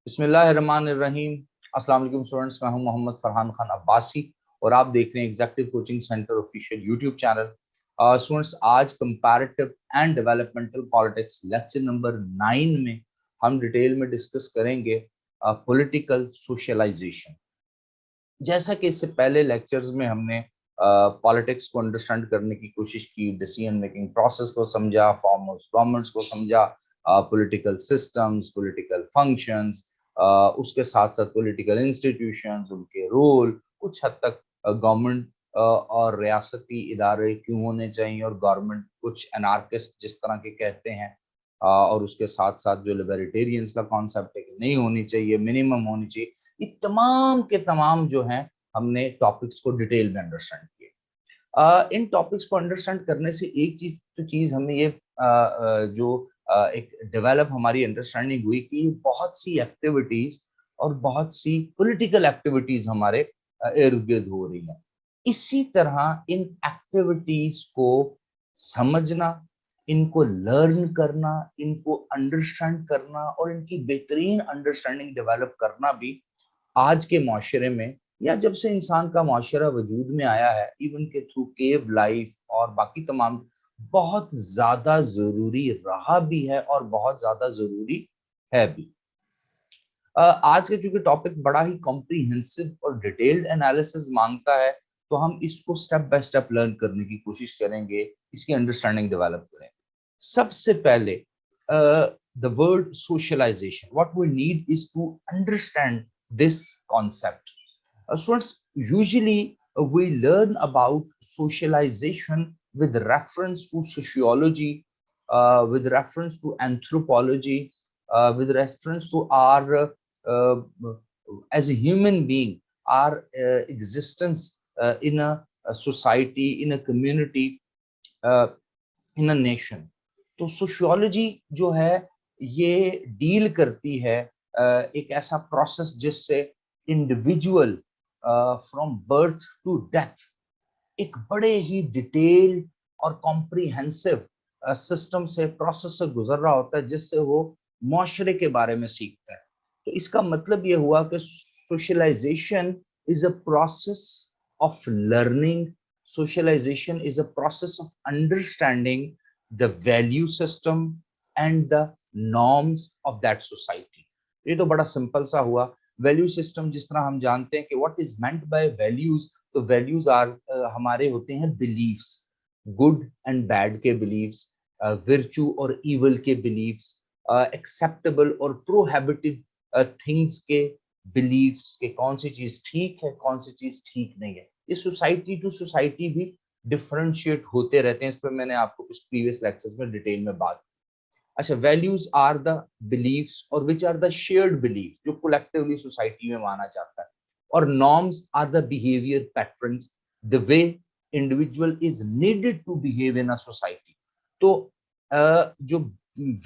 बिस्मिल्लाहिर्रहमानिर्रहीम। अस्सलाम वालेकुम स्टूडेंट्स, मैं हूं मोहम्मद फरहान खान अब्बासी और आप देख रहे हैं executive coaching centre official YouTube channel. Students, आज comparative and developmental politics lecture number 9 में हम डिटेल में डिस्कस करेंगे पॉलिटिकल सोशलाइजेशन। जैसा कि इससे पहले लेक्चर्स में हमने पॉलिटिक्स को अंडरस्टैंड करने की कोशिश की, डिसीजन मेकिंग प्रोसेस को समझा, फॉर्म ऑफ गवर्नमेंट्स को समझा, पॉलिटिकल सिस्टम्स, पॉलिटिकल फंक्शंस, उसके साथ साथ पॉलिटिकल इंस्टीट्यूशंस, उनके रोल, कुछ हद तक गवर्नमेंट और रियासती इदारे क्यों होने चाहिए और गवर्नमेंट कुछ एनार्किस्ट जिस तरह के कहते हैं, और उसके साथ साथ जो लिबर्टेरियंस का कॉन्सेप्ट है कि नहीं होनी चाहिए, मिनिमम होनी चाहिए। ये तमाम के तमाम जो हैं हमने टॉपिक्स को डिटेल में अंडरस्टैंड किए। इन टॉपिक्स को अंडरस्टैंड करने से एक चीज हमें ये जो एक डेवलप हमारी अंडरस्टैंडिंग हुई कि बहुत सी एक्टिविटीज और बहुत सी पॉलिटिकल एक्टिविटीज हमारे इर्द गिर्द हो रही हैं। इसी तरह इन एक्टिविटीज को समझना, इनको लर्न करना, इनको अंडरस्टैंड करना और इनकी बेहतरीन अंडरस्टैंडिंग डेवलप करना भी आज के माशरे में, या जब से इंसान का माशरा वजूद में आया है, इवन के थ्रू केव लाइफ और बाकी तमाम, बहुत ज्यादा जरूरी रहा भी है और बहुत ज्यादा जरूरी है भी। आज का चूंकि टॉपिक बड़ा ही कॉम्प्रिहेंसिव और डिटेल्ड एनालिसिस मांगता है, तो हम इसको स्टेप बाय स्टेप लर्न करने की कोशिश करेंगे, इसकी अंडरस्टैंडिंग डेवलप करेंगे। सबसे पहले the word socialization, what we need is to understand this concept. Students, usually we learn about socialization with reference to sociology, with reference to anthropology, with reference to our uh, as a human being, our existence in a society, in a community, uh, in a nation. तो sociology जो है ये deal करती है एक ऐसा process जिससे individual from birth to death एक बड़े ही डिटेल्ड और कॉम्प्रिहेंसिव सिस्टम से, प्रोसेस से गुजर रहा होता है, जिससे वो माशरे के बारे में सीखता है। तो इसका मतलब ये हुआ कि socialization is a process of learning, socialization is a process of understanding the value system and the norms of that society. ये तो बड़ा सिंपल सा हुआ। वैल्यू सिस्टम जिस तरह हम जानते हैं कि what is meant by values, तो वैल्यूज आर हमारे होते हैं बिलीव्स, गुड एंड बैड के बिलीव्स, विर्चू और इवल के बिलीव्स, एक्सेप्टेबल और प्रोहिबिटेड थिंग्स के बिलीव्स के कौन सी चीज ठीक है, कौन सी चीज ठीक नहीं है। ये सोसाइटी टू सोसाइटी भी डिफरेंशिएट होते रहते हैं। इस पर मैंने आपको कुछ प्रीवियस लेक्चर्स में डिटेल में बात। अच्छा, वैल्यूज आर द बिलीव्स और which are the shared belief जो कलेक्टिवली सोसाइटी में माना जाता है, और norms are the behaviour patterns, the way individual is needed to behave in a society. तो जो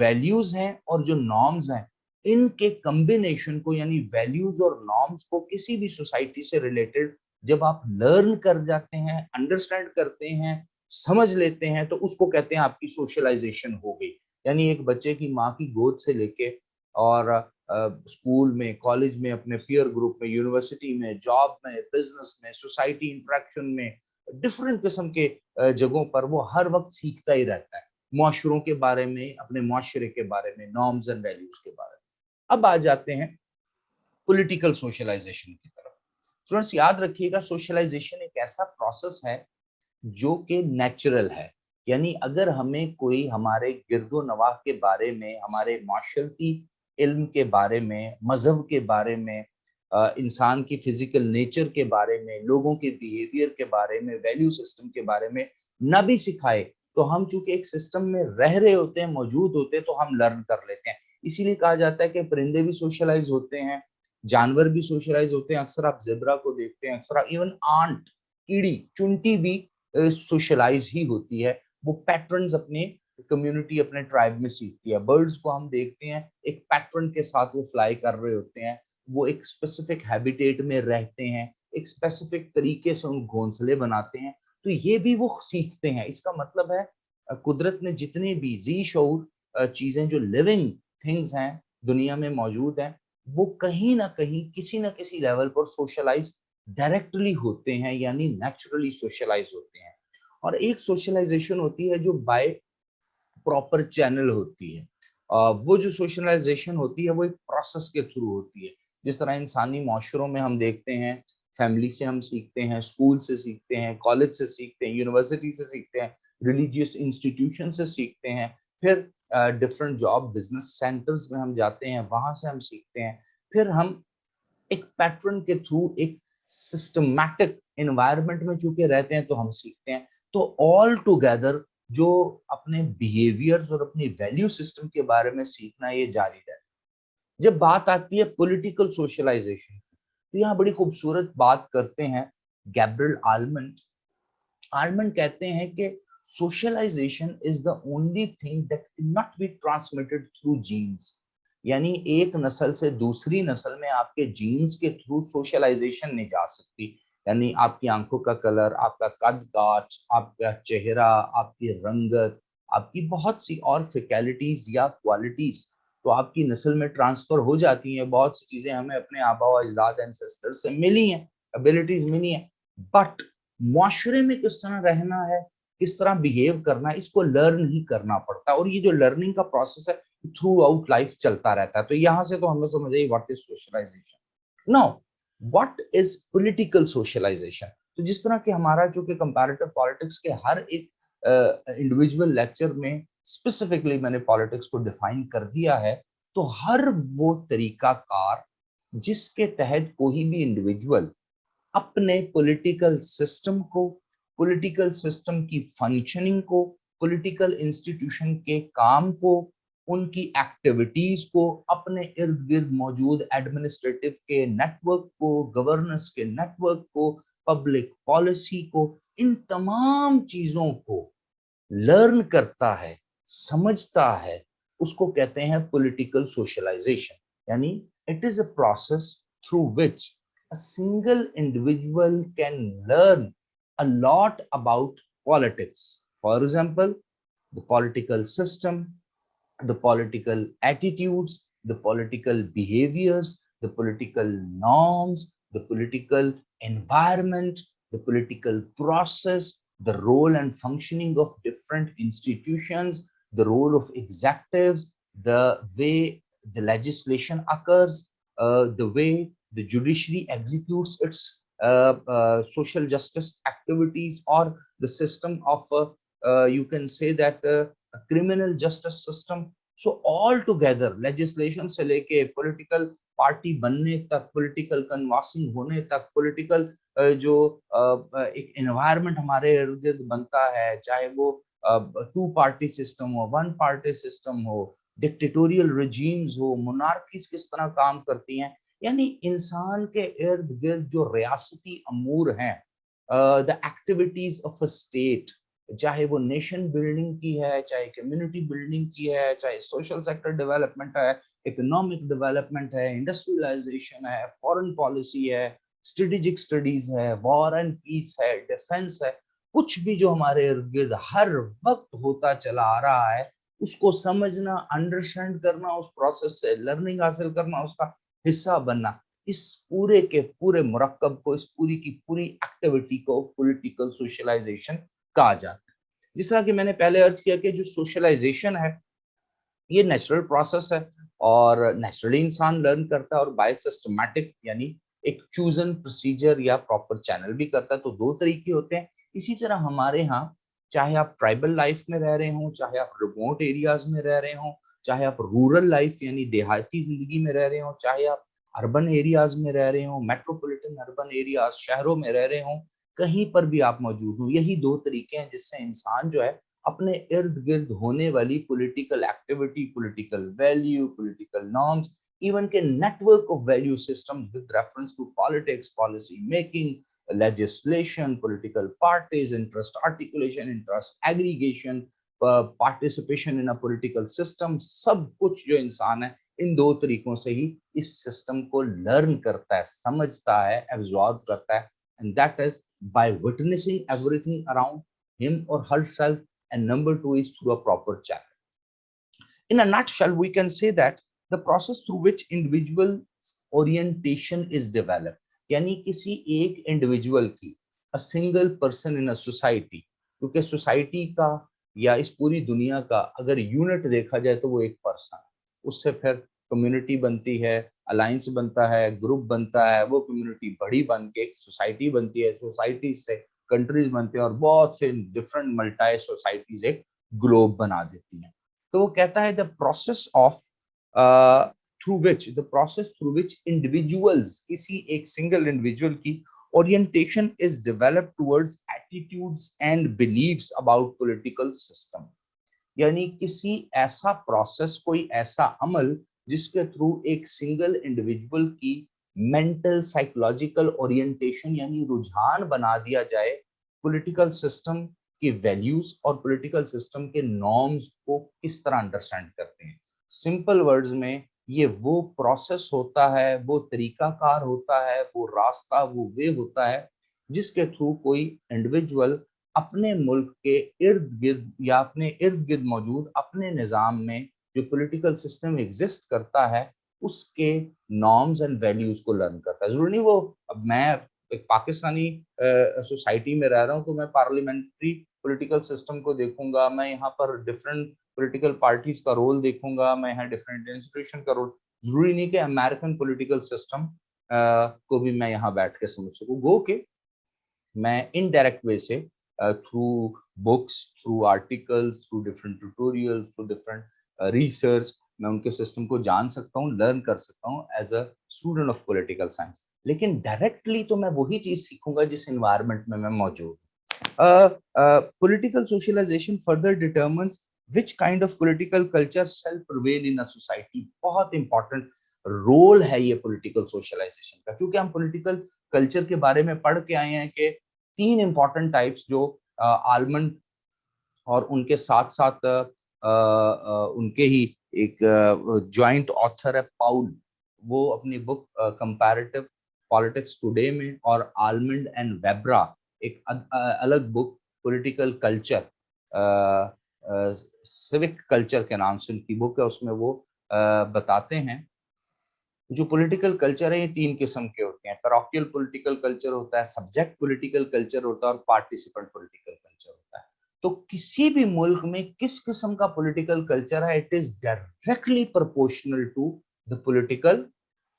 वैल्यूज हैं और जो नॉर्म्स हैं, इनके कॉम्बिनेशन को, यानी वैल्यूज और नॉर्म्स को किसी भी सोसाइटी से रिलेटेड जब आप लर्न कर जाते हैं, अंडरस्टैंड करते हैं, समझ लेते हैं, तो उसको कहते हैं आपकी सोशलाइजेशन हो गई। यानी एक बच्चे की माँ की गोद से लेके और स्कूल में, कॉलेज में, अपने पीयर ग्रुप में, यूनिवर्सिटी में, जॉब में, बिजनेस में, सोसाइटी इंटरेक्शन में, डिफरेंट किस्म के जगहों पर वो हर वक्त सीखता ही रहता है, मुआशरों के बारे में, अपने मुआशरे के बारे में, नॉर्म्स एंड वैल्यूज के बारे में। अब आ जाते हैं पॉलिटिकल सोशलाइजेशन की तरफ। स्टूडेंट्स, याद रखिएगा, सोशलाइजेशन एक ऐसा प्रोसेस है जो कि नेचुरल है। यानी अगर हमें कोई हमारे गिरदो नवाह के बारे में, हमारे माशरती इल्म के बारे में, मजहब के बारे में, इंसान की फिजिकल नेचर के बारे में, लोगों के बिहेवियर के बारे में, वैल्यू सिस्टम के बारे में न भी सिखाए, तो हम चूंकि एक सिस्टम में रह रहे होते हैं, मौजूद होते हैं, तो हम लर्न कर लेते हैं। इसीलिए कहा जाता है कि परिंदे भी सोशलाइज होते हैं, जानवर भी सोशलाइज होते हैं। अक्सर आप ज़ेब्रा को देखते हैं, अक्सर इवन आंट, कीड़ी, चुंटी भी सोशलाइज ही होती है। वो पैटर्न्स अपने कम्युनिटी, अपने ट्राइब में सीखती है। बर्ड्स को हम देखते हैं, एक पैटर्न के साथ वो फ्लाई कर रहे होते हैं, वो एक स्पेसिफिक हैबिटेट में रहते हैं, एक स्पेसिफिक तरीके से उन घोंसले बनाते हैं, तो ये भी वो सीखते हैं। इसका मतलब है कुदरत ने जितने भी जी शऊर चीजें जो लिविंग थिंग्स हैं दुनिया में मौजूद हैं, वो कहीं ना कहीं किसी ना किसी लेवल पर सोशलाइज डायरेक्टली होते हैं, यानी नेचुरली सोशलाइज होते हैं। और एक सोशलाइजेशन होती है जो बाय प्रॉपर चैनल होती है। वो जो सोशलाइजेशन होती है वो एक प्रोसेस के थ्रू होती है। जिस तरह इंसानी माशरों में हम देखते हैं, फैमिली से हम सीखते हैं, स्कूल से सीखते हैं, कॉलेज से सीखते हैं, यूनिवर्सिटी से सीखते हैं, रिलीजियस इंस्टीट्यूशन से सीखते हैं, फिर डिफरेंट जॉब बिजनेस सेंटर्स में हम जाते हैं, वहां से हम सीखते हैं, फिर हम एक पैटर्न के थ्रू एक सिस्टमैटिक एनवायरनमेंट में चूंकि रहते हैं तो हम सीखते हैं। तो ऑल टुगेदर जो अपने बिहेवियर्स और अपनी वैल्यू सिस्टम के बारे में सीखना ये जारी रहता है। जब बात आती है पॉलिटिकल सोशलाइजेशन, तो यहाँ बड़ी खूबसूरत बात करते हैं गैब्रियल आलमंड। आलमंड कहते हैं कि socialization is the only thing that can not be transmitted through genes. यानी एक नस्ल से दूसरी नस्ल में आपके जीन्स के थ्रू सोशलाइजेशन नहीं जा सकती। यानी आपकी आंखों का कलर, आपका कद काठ, आपका चेहरा, आपकी रंगत, आपकी बहुत सी और फैकल्टीज या क्वालिटीज तो आपकी नस्ल में ट्रांसफर हो जाती हैं। बहुत सी चीजें हमें अपने आबा व अजदाद एंसेस्टर से मिली हैं, एबिलिटीज मिली हैं, बट मुआशरे में किस तरह रहना है, किस तरह बिहेव करना है, इसको लर्न ही करना पड़ता है। और ये जो लर्निंग का प्रोसेस है थ्रू आउट लाइफ चलता रहता है। तो यहां से तो हमें समझ आई what is socialization. Now what is political socialization. तो जिस तरह के हमारा जो कि कंपैरेटिव पॉलिटिक्स के हर एक इंडिविजुअल लेक्चर में स्पेसिफिकली मैंने पॉलिटिक्स को डिफाइन कर दिया है, तो हर वो तरीका कार जिसके तहत कोई भी इंडिविजुअल अपने पॉलिटिकल सिस्टम को, पॉलिटिकल सिस्टम की फंक्शनिंग को, पॉलिटिकल इंस्टीट्यूशन के काम को, उनकी एक्टिविटीज को, अपने इर्द गिर्द मौजूद एडमिनिस्ट्रेटिव के नेटवर्क को, गवर्नेंस के नेटवर्क को, पब्लिक पॉलिसी को, इन तमाम चीजों को लर्न करता है, समझता है, उसको कहते हैं पॉलिटिकल सोशलाइजेशन। यानी it is a process through which a single individual can learn a lot about politics. For example, the political system, the political attitudes, the political behaviors, the political norms, the political environment, the political process, the role and functioning of different institutions, the role of executives, the way the legislation occurs, the way the judiciary executes its social justice activities, or the system of, you can say that, criminal justice system. So all together legislation से लेके political party बनने तक, political कन्वासिंग होने तक, political जो एक environment हमारे इर्द गिर्द बनता है, चाहे वो टू पार्टी सिस्टम हो, वन पार्टी सिस्टम हो, डिक्टेटोरियल रिजीम्स हो, मोनार्कीज किस तरह काम करती हैं, यानी इंसान के इर्द गिर्द जो रियासती अमूर हैं, the activities of a state, चाहे वो नेशन बिल्डिंग की है, चाहे कम्युनिटी बिल्डिंग की है, चाहे सोशल सेक्टर डेवलपमेंट है, इकोनॉमिक डेवलपमेंट है, इंडस्ट्रियलाइजेशन है, फॉरेन पॉलिसी है, स्ट्रेटेजिक स्टडीज है, वॉर एंड पीस है, डिफेंस है, कुछ भी जो हमारे इर्द गिर्द हर वक्त होता चला आ रहा है, उसको समझना, अंडरस्टैंड करना, उस प्रोसेस से लर्निंग हासिल करना, उसका हिस्सा बनना, इस पूरे के पूरे मुरक्कब को, इस पूरी की पूरी एक्टिविटी को पॉलिटिकल सोशलाइजेशन कहा जाता है। जिस तरह की मैंने पहले अर्ज किया कि जो सोशलाइजेशन है ये नेचुरल प्रोसेस है, और नेचुरली इंसान लर्न करता है, और बाय सिस्टमैटिक यानी एक चूजन प्रोसीजर या प्रॉपर चैनल भी करता है। तो दो तरीके होते हैं। इसी तरह हमारे यहाँ, चाहे आप ट्राइबल लाइफ में रह रहे हो, चाहे आप रिमोट एरियाज में रह रहे हो, चाहे आप रूरल लाइफ यानी देहाती जिंदगी में रह रहे हो, चाहे आप अर्बन एरियाज में रह रहे हो, मेट्रोपॉलिटन अर्बन एरियाज शहरों में रह रहे हो, कहीं पर भी आप मौजूद हो, यही दो तरीके हैं जिससे इंसान जो है अपने इर्द गिर्द होने वाली political activity, political value, political norms, even के network of value system with reference to politics, policy making, legislation, political parties, interest articulation, interest aggregation, participation in a political system, सब कुछ जो इंसान है इन दो तरीकों से ही इस सिस्टम को लर्न करता है, समझता है, एब्जॉर्ब करता है, and that is by witnessing everything around him or herself, and number two is through a proper channel. In a nutshell, we can say that the process through which individual orientation is developed, यानी किसी एक individual की, a single person in a society, क्योंकि society का या इस पूरी दुनिया का अगर यूनिट देखा जाए तो वो एक पर्सन, उससे फिर कम्युनिटी बनती है, अलायंस बनता है, ग्रुप बनता है, वो कम्युनिटी बड़ी बन के एक सोसाइटी बनती है, सोसाइटी से कंट्रीज बनते हैं और बहुत से डिफरेंट मल्टी सोसाइटीज एक ग्लोब बना देती हैं। तो वो कहता है the process through which individuals, किसी एक सिंगल इंडिविजुअल की orientation is developed towards attitudes and beliefs about political system, यानी किसी ऐसा प्रोसेस, कोई ऐसा अमल जिसके थ्रू एक सिंगल इंडिविजुअल की मेंटल साइकोलॉजिकल ओरिएंटेशन यानी रुझान बना दिया जाए पॉलिटिकल सिस्टम की वैल्यूज और पॉलिटिकल सिस्टम के नॉर्म्स को किस तरह अंडरस्टैंड करते हैं। सिंपल वर्ड्स में ये वो प्रोसेस होता है, वो तरीकाकार होता है, वो रास्ता, वो वे होता है जिसके थ्रू कोई इंडिविजुअल अपने मुल्क के इर्द गिर्द या अपने इर्द गिर्द मौजूद अपने निज़ाम में जो पॉलिटिकल सिस्टम एग्जिस्ट करता है उसके नॉर्म्स एंड वैल्यूज को लर्न करता है। जरूरी नहीं वो, अब मैं एक पाकिस्तानी सोसाइटी में रह रहा हूँ तो मैं पार्लियामेंट्री पॉलिटिकल सिस्टम को देखूंगा, मैं यहाँ पर डिफरेंट पॉलिटिकल पार्टीज का रोल देखूंगा, मैं यहाँ डिफरेंट इंस्टीट्यूशन का रोल, जरूरी नहीं कि अमेरिकन पॉलिटिकल सिस्टम को भी मैं यहाँ बैठ के समझ सकूँ। गो के मैं इनडायरेक्ट वे से through books, through articles, through different tutorials, through different research मैं उनके सिस्टम को जान सकता हूँ, लर्न कर सकता हूँ as a student of political science. लेकिन डायरेक्टली तो मैं वही चीज सीखूंगा जिस एनवायरनमेंट में मैं मौजूद हूँ। Political socialization further determines which kind of political culture shall prevail in a society। बहुत इंपॉर्टेंट रोल है ये पॉलिटिकल सोशलाइजेशन का, क्योंकि हम पॉलिटिकल कल्चर के बारे में पढ़ के आए हैं कि तीन इंपॉर्टेंट टाइप्स जो आलमंड और उनके साथ साथ उनके ही एक जॉइंट ऑथर है पाउल, वो अपनी बुक कंपैरेटिव पॉलिटिक्स टुडे में, और आलमंड एंड वेब्रा एक अलग book political culture, civic culture के नाम से उनकी बुक है, उसमें वो बताते हैं जो पॉलिटिकल कल्चर है ये तीन किस्म के होते हैं। पैरोकियल पॉलिटिकल कल्चर होता है, सब्जेक्ट पॉलिटिकल कल्चर होता है और पार्टिसिपेंट पॉलिटिकल कल्चर होता है। तो किसी भी मुल्क में किस किस्म का पॉलिटिकल कल्चर है, it is directly proportional to the political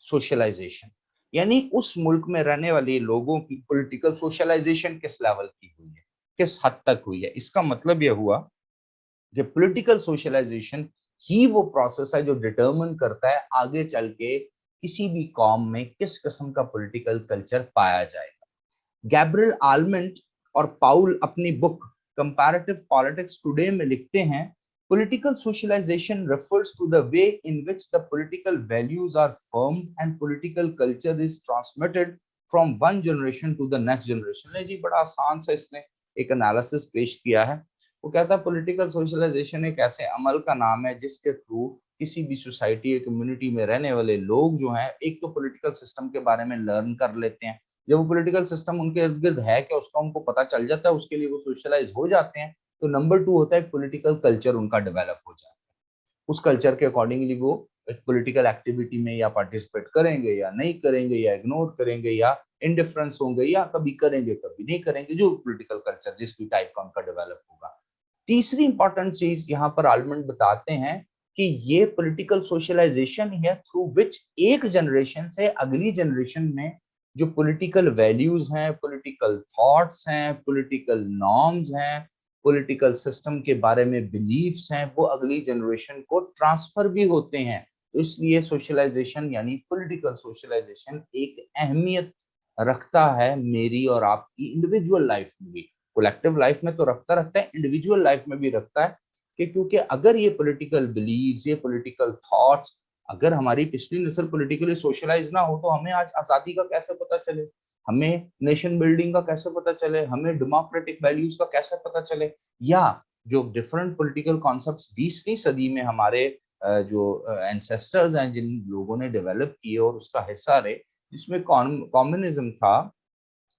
socialization, यानी उस मुल्क में रहने वाले लोगों की पॉलिटिकल सोशलाइजेशन किस लेवल की हुई है, किस हद तक हुई है। इसका मतलब यह हुआ कि पॉलिटिकल सोशलाइजेशन ही वो प्रोसेस है जो डिटरमिन करता है आगे चल के किसी भी कौम में किस किस्म का पॉलिटिकल कल्चर पाया जाएगा। गैब्रियल आलमंड और पाउल अपनी बुक कंपैरेटिव पॉलिटिक्स टुडे में लिखते हैं, political socialization refers to the way in which the political values are formed and political culture is transmitted from one generation to the next generation। जी बड़ा आसान से इसने एक एनालिसिस पेश किया है। वो कहता है पॉलिटिकल सोशलाइजेशन एक ऐसे अमल का नाम है जिसके थ्रू किसी भी सोसाइटी या कम्युनिटी में रहने वाले लोग जो हैं एक तो पॉलिटिकल सिस्टम के बारे में लर्न कर लेते हैं, जब वो पॉलिटिकल सिस्टम उनके इर्द गिर्द है कि उसका उनको पता चल जाता है, उसके लिए वो सोशलाइज हो जाते हैं। तो नंबर टू होता है पॉलिटिकल कल्चर उनका डेवलप हो जाता है, उस कल्चर के अकॉर्डिंगली वो एक पॉलिटिकल एक्टिविटी में या पार्टिसिपेट करेंगे या नहीं करेंगे, या इग्नोर करेंगे, या इंडिफरेंस होंगे, या कभी करेंगे कभी नहीं करेंगे, जो पॉलिटिकल कल्चर जिस भी टाइप का उनका डेवलप होगा। तीसरी इंपॉर्टेंट चीज यहाँ पर आलमंड बताते हैं कि ये पॉलिटिकल सोशलाइजेशन है थ्रू विच एक जनरेशन से अगली जनरेशन में जो पॉलिटिकल वैल्यूज हैं, पॉलिटिकल थॉट्स हैं, पॉलिटिकल नॉर्म्स हैं, पॉलिटिकल सिस्टम के बारे में बिलीफ्स हैं, वो अगली जनरेशन को ट्रांसफर भी होते हैं। तो इसलिए सोशलाइजेशन यानी पॉलिटिकल सोशलाइजेशन एक अहमियत रखता है मेरी और आपकी इंडिविजुअल लाइफ में भी। कलेक्टिव लाइफ में तो रखता है, इंडिविजुअल लाइफ में भी रखता है कि क्योंकि अगर ये पॉलिटिकल बिलीव्स, ये पॉलिटिकल थॉट्स, अगर हमारी पिछली नस्ल पॉलिटिकली सोशलाइज ना हो तो हमें आज आजादी का कैसे पता चले, हमें नेशन बिल्डिंग का कैसे पता चले, हमें डेमोक्रेटिक वैल्यूज का कैसे पता चले, या जो डिफरेंट पॉलिटिकल कॉन्सेप्ट्स 20वीं सदी में हमारे जो एंसेस्टर्स हैं जिन लोगों ने डेवलप किए और उसका हिस्सा रहे, जिसमें कम्युनिज्म था,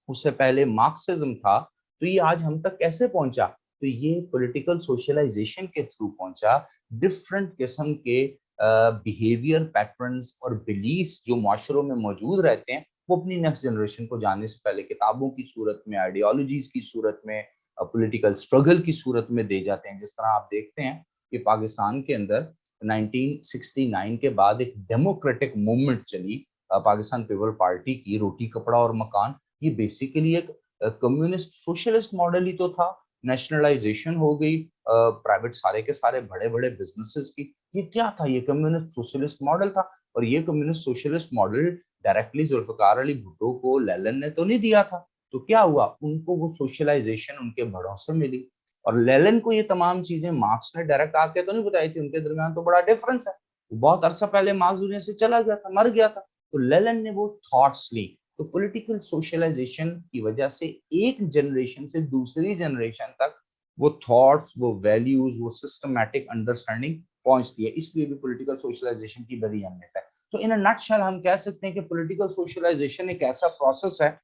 उससे पहले मार्क्सिज्म था, तो ये आज हम तक कैसे पहुंचा? तो ये पॉलिटिकल सोशलाइजेशन के थ्रू पहुंचा। डिफरेंट किस्म के बिहेवियर पैटर्न्स और बिलीफ जो माशरों में मौजूद रहते हैं वो अपनी नेक्स्ट जनरेशन को जानने से पहले किताबों की सूरत में, आइडियोलॉजीज की सूरत में, पॉलिटिकल स्ट्रगल की सूरत में दे जाते हैं। जिस तरह आप देखते हैं कि पाकिस्तान के अंदर 1969 के बाद एक डेमोक्रेटिक मूवमेंट चली, पाकिस्तान पीपल पार्टी की, रोटी कपड़ा और मकान। ये बेसिकली एक कम्युनिस्ट सोशलिस्ट मॉडल ही तो था। नेशनलाइजेशन हो गई, प्राइवेट सारे के सारे बड़े बड़े बिजनेसेस की। ये क्या था? ये कम्युनिस्ट सोशलिस्ट मॉडल था। और ये communist socialist model directly Zulfikar Ali Bhutto को लेलन ने तो नहीं दिया था। तो क्या हुआ? उनको वो सोशलाइजेशन उनके बड़ों से मिली। और लेलन को ये तमाम चीजें मार्क्स ने डायरेक्ट आके तो नहीं बताई थी, उनके दरमियान तो बड़ा डिफरेंस है। बहुत अरसा पहले मार्क्स दुनिया से चला गया था, मर गया था। तो लेलन ने वो थॉट्स ली। तो पॉलिटिकल सोशलाइजेशन की वजह से एक जनरेशन से दूसरी जनरेशन तक वो थॉट्स, वो वैल्यूज, वो सिस्टमैटिक अंडरस्टैंडिंग पहुंचती है। इसलिए भी पॉलिटिकल सोशलाइजेशन की बड़ी अहमियत है। तो इन अ नटशेल हम कह सकते हैं कि पॉलिटिकल सोशलाइजेशन एक ऐसा प्रोसेस है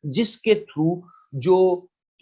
जिसके थ्रू जो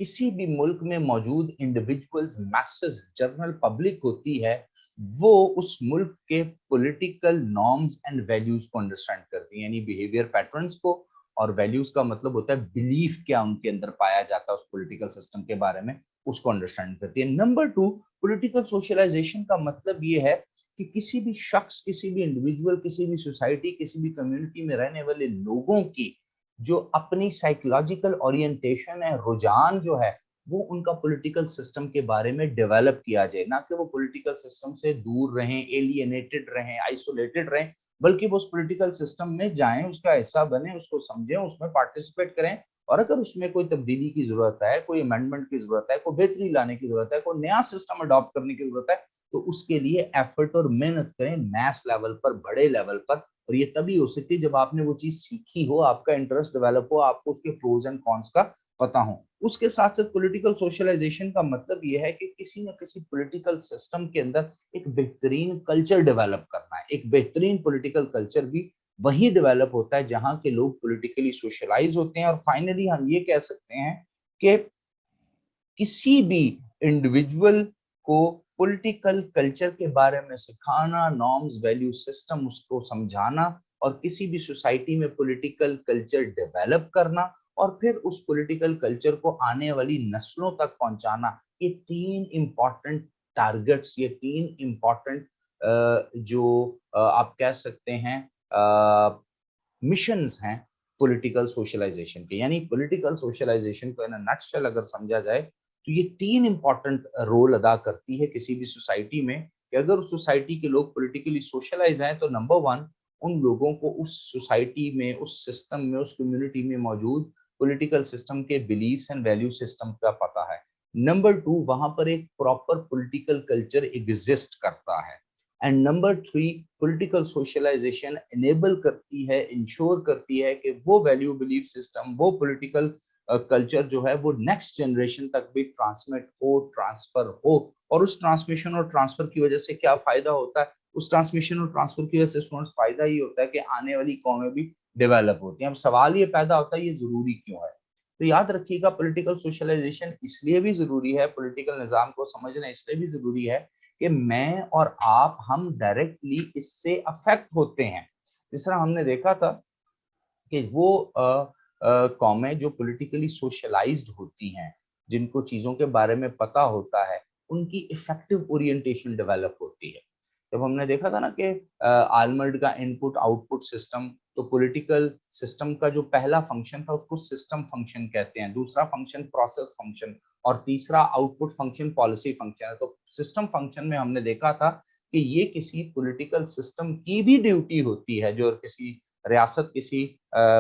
किसी भी मुल्क में मौजूद इंडिविजुअल्स, मैसेस, जनरल पब्लिक होती है, वो उस मुल्क के पॉलिटिकल नॉर्म्स एंड वैल्यूज को अंडरस्टैंड करती है। यानी बिहेवियर पैटर्न्स को, और वैल्यूज का मतलब होता है बिलीफ क्या उनके अंदर पाया जाता है उस पॉलिटिकल सिस्टम के बारे में, उसको अंडरस्टैंड करती है। नंबर 2, पॉलिटिकल सोशलाइजेशन का मतलब ये है कि किसी भी शख्स, किसी भी इंडिविजुअल, किसी भी सोसाइटी, किसी भी कम्युनिटी में रहने वाले लोगों की जो अपनी साइकोलॉजिकल ओरिएंटेशन है, रुझान जो है, वो उनका पॉलिटिकल सिस्टम के बारे में डेवलप किया जाए। ना कि वो पॉलिटिकल सिस्टम से दूर रहें, एलियनेटेड रहें, आइसोलेटेड रहें, बल्कि वो उस पॉलिटिकल सिस्टम में जाएं, उसका हिस्सा बने, उसको समझें, उसमें पार्टिसिपेट करें। और अगर उसमें कोई तब्दीली की जरूरत है, कोई अमेंडमेंट की जरूरत है, कोई बेहतरी लाने की जरूरत है, कोई नया सिस्टम अडॉप्ट करने की जरूरत है, तो उसके लिए एफर्ट और मेहनत करें, मैस लेवल पर, बड़े लेवल पर। और ये तभी हो सकती है जब आपने वो चीज सीखी हो, आपका इंटरेस्ट डेवलप हो, आपको उसके प्रोज एंड कॉन्स का पता हो। उसके साथ साथ पॉलिटिकल सोशलाइजेशन का मतलब ये है कि किसी न किसी पॉलिटिकल सिस्टम के अंदर एक बेहतरीन कल्चर डेवलप करना है। एक बेहतरीन पॉलिटिकल कल्चर भी वही डेवलप होता है जहां के लोग पॉलिटिकली सोशलाइज होते हैं। और फाइनली हम ये कह सकते हैं कि किसी भी इंडिविजुअल को पॉलिटिकल कल्चर के बारे में सिखाना, नॉर्म्स, वैल्यू सिस्टम उसको समझाना, और किसी भी सोसाइटी में पॉलिटिकल कल्चर डेवलप करना, और फिर उस पॉलिटिकल कल्चर को आने वाली नस्लों तक पहुंचाना, ये 3 इंपॉर्टेंट टारगेट्स, ये 3 इंपॉर्टेंट जो आप कह सकते हैं मिशंस हैं पॉलिटिकल सोशलाइजेशन के। यानी पॉलिटिकल सोशलाइजेशन को इन नटशेल अगर समझा जाए तो ये 3 इंपॉर्टेंट रोल अदा करती है किसी भी सोसाइटी में, कि अगर उस सोसाइटी के लोग पॉलिटिकली सोशलाइज हैं तो नंबर 1, उन लोगों को उस सोसाइटी में, उस सिस्टम में, उस कम्युनिटी में मौजूद पॉलिटिकल सिस्टम के बिलीफ्स एंड वैल्यू सिस्टम का पता है। नंबर 2, वहां पर एक प्रॉपर पॉलिटिकल कल्चर एग्जिस्ट करता है। And number 3, political socialization enable करती है, इंश्योर करती है कि वो वैल्यू, बिलीफ सिस्टम, वो पॉलिटिकल कल्चर जो है वो नेक्स्ट जनरेशन तक भी ट्रांसमिट हो, ट्रांसफर हो। और उस ट्रांसमिशन और ट्रांसफर की वजह से क्या फायदा होता है? उस ट्रांसमिशन और ट्रांसफर की वजह से स्टूडेंट्स फायदा ही होता है कि आने वाली कौमें भी डेवलप होती हैं। अब सवाल ये पैदा होता है ये जरूरी क्यों है? तो याद रखिएगा, पॉलिटिकल सोशलाइजेशन इसलिए भी जरूरी है, पॉलिटिकल निजाम को समझना इसलिए भी जरूरी है कि मैं और आप, हम डायरेक्टली इससे अफेक्ट होते हैं। जिस तरह हमने देखा था कि वो कौमें जो पॉलिटिकली सोशलाइज्ड होती हैं, जिनको चीजों के बारे में पता होता है, उनकी इफेक्टिव ओरिएंटेशन डेवलप होती है। जब हमने देखा था ना कि आलमर्ड का इनपुट आउटपुट सिस्टम, तो पॉलिटिकल सिस्टम का जो पहला फंक्शन था उसको सिस्टम फंक्शन कहते हैं, दूसरा फंक्शन प्रोसेस फंक्शन, और तीसरा आउटपुट फंक्शन पॉलिसी फंक्शन है। तो सिस्टम फंक्शन में हमने देखा था कि ये किसी पॉलिटिकल सिस्टम की भी ड्यूटी होती है, जो किसी रियासत, किसी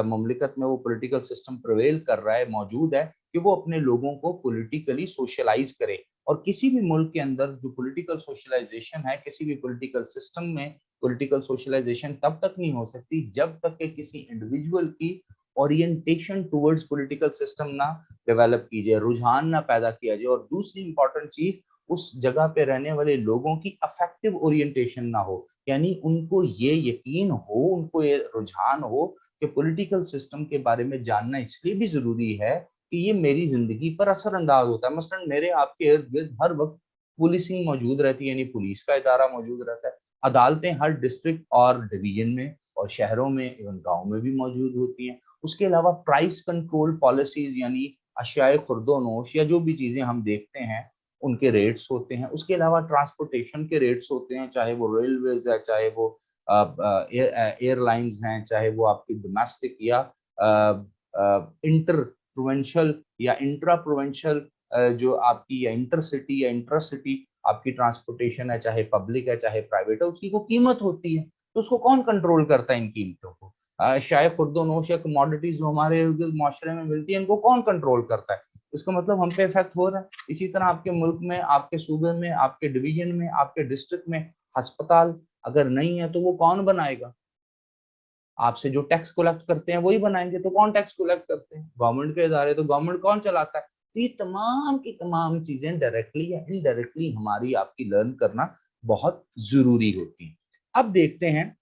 मुमलिकत में वो पॉलिटिकल सिस्टम प्रिवेल कर रहा है, मौजूद है, कि वो अपने लोगों को पॉलिटिकली सोशलाइज करे। और किसी भी मुल्क के अंदर जो पॉलिटिकल सोशलाइजेशन है, किसी भी पॉलिटिकल सिस्टम में पॉलिटिकल सोशलाइजेशन तब तक नहीं हो सकती जब तक कि किसी इंडिविजुअल की ओरिएंटेशन टुवर्ड्स पॉलिटिकल सिस्टम ना डेवलप की जाए, रुझान ना पैदा किया जाए। और दूसरी इंपॉर्टेंट चीज, उस जगह पे रहने वाले लोगों की अफेक्टिव ओरिएंटेशन ना हो। यानी उनको ये यकीन हो, उनको ये रुझान हो कि पॉलिटिकल सिस्टम के बारे में जानना इसलिए भी जरूरी है कि ये मेरी जिंदगी पर असर अंदाज होता है। मसलन मेरे आपके इर्द गिर्द हर वक्त पुलिसिंग मौजूद रहती है, यानी पुलिस का इदारा मौजूद रहता है। अदालतें हर डिस्ट्रिक्ट और डिवीजन में और शहरों में एवं गाँव में भी मौजूद होती हैं। उसके अलावा प्राइस कंट्रोल पॉलिसीज यानी अशियाए खुर्दोनोश या जो भी चीज़ें हम देखते हैं उनके रेट्स होते हैं। उसके अलावा ट्रांसपोर्टेशन के रेट्स होते हैं, चाहे वो रेलवेज है, चाहे वो एयरलाइंस हैं, चाहे वो आपकी डोमेस्टिक या इंटर प्रोविंशियल या इंट्रा प्रोविंशियल जो आपकी या इंटर सिटी या इंट्रा सिटी आपकी ट्रांसपोर्टेशन है, चाहे पब्लिक है चाहे प्राइवेट है, उसकी को कीमत होती है। तो उसको कौन कंट्रोल करता है इन कीमतों को? शायद खुर्दोनोश या कमोडिटीज जो हमारे माशरे में मिलती है इनको कौन कंट्रोल करता है? इसका मतलब हम पे इफेक्ट हो रहा है। इसी तरह आपके मुल्क में, आपके सूबे में, आपके डिवीजन में, आपके डिस्ट्रिक्ट में अस्पताल अगर नहीं है तो वो कौन बनाएगा? आपसे जो टैक्स कलेक्ट करते हैं वही बनाएंगे। तो कौन टैक्स कलेक्ट करते हैं? गवर्नमेंट के इदारे। तो गवर्नमेंट कौन चलाता है? तो ये तमाम की तमाम चीजें डायरेक्टली या इनडायरेक्टली हमारी आपकी लर्न करना बहुत जरूरी होती है। अब देखते हैं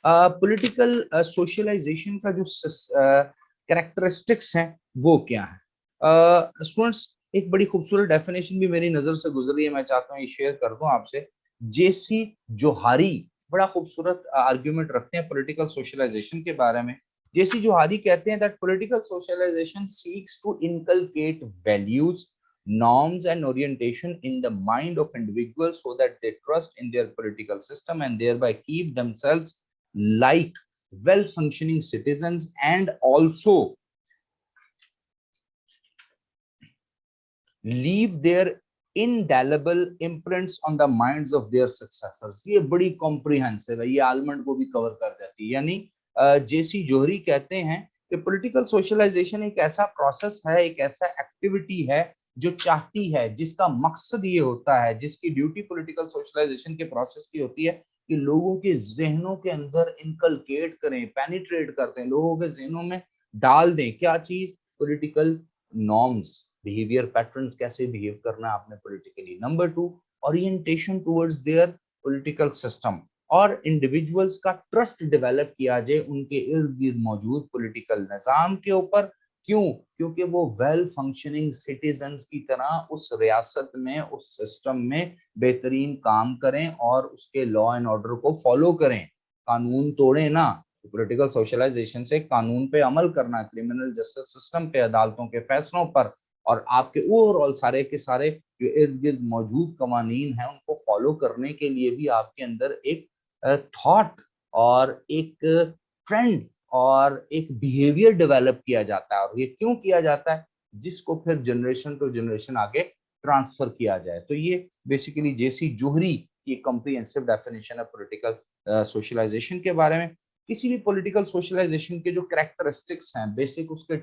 पॉलिटिकल सोशलाइजेशन का जो कैरेक्टरिस्टिक्स हैं वो क्या है। स्टूडेंट्स, एक बड़ी खूबसूरत डेफिनेशन भी मेरी नजर से गुजर रही है, मैं चाहता हूँ ये शेयर कर दूं आपसे। जेसी जोहारी बड़ा खूबसूरत आर्ग्यूमेंट रखते हैं पॉलिटिकल सोशलाइजेशन के बारे में। जेसी जोहारी कहते हैं that political socialization seeks to inculcate values, norms and orientation in the mind of individuals so that they trust in their political system and thereby keep themselves like well functioning citizens and also leave their indelible imprints on the minds of their successors। ये बड़ी comprehensive है, ये almond को भी cover कर जाती है। यानी जेसी जोहरी कहते हैं कि पॉलिटिकल सोशलाइजेशन एक ऐसा प्रोसेस है, एक ऐसा एक्टिविटी है जो चाहती है, जिसका मकसद ये होता है, जिसकी ड्यूटी पॉलिटिकल सोशलाइजेशन के प्रोसेस की होती है कि लोगों के जहनों के अंदर इनकलकेट करें, पेनिट्रेट करते हैं, लोगों के जहनों में डाल दें क्या चीज? पॉलिटिकल नॉर्म्स, बिहेवियर पैटर्न्स, कैसे बिहेव करना है आपने politically. Number two, orientation towards their political system, और इंडिविजुअल्स का ट्रस्ट डेवलप किया जाए उनके इर्द गिर्द मौजूद पॉलिटिकल निजाम के ऊपर। क्यों? क्योंकि वो वेल फंक्शनिंग सिटीजन्स की तरह उस रियासत में, उस सिस्टम में बेहतरीन काम करें और उसके लॉ एंड ऑर्डर को फॉलो करें, कानून तोड़े ना। पॉलिटिकल सोशलाइजेशन से कानून पे अमल करना, क्रिमिनल जस्टिस सिस्टम पे, अदालतों के फैसलों पर, और आपके ओवरऑल सारे के सारे जो इर्द गिर्द मौजूद कवानीन हैं उनको फॉलो करने के लिए भी आपके अंदर एक थॉट और एक ट्रेंड और एक बिहेवियर डेवलप किया जाता है। और ये क्यों किया जाता है? जिसको फिर जनरेशन टू जनरेशन आगे ट्रांसफर किया जाए। तो ये बेसिकली जेसी जोहरी की कॉम्प्रिहेंसिव डेफिनेशन है पॉलिटिकल सोशलाइजेशन के बारे में। किसी भी पॉलिटिकल सोशलाइजेशन के जो कैरेक्टरिस्टिक्स हैं, बेसिक उसके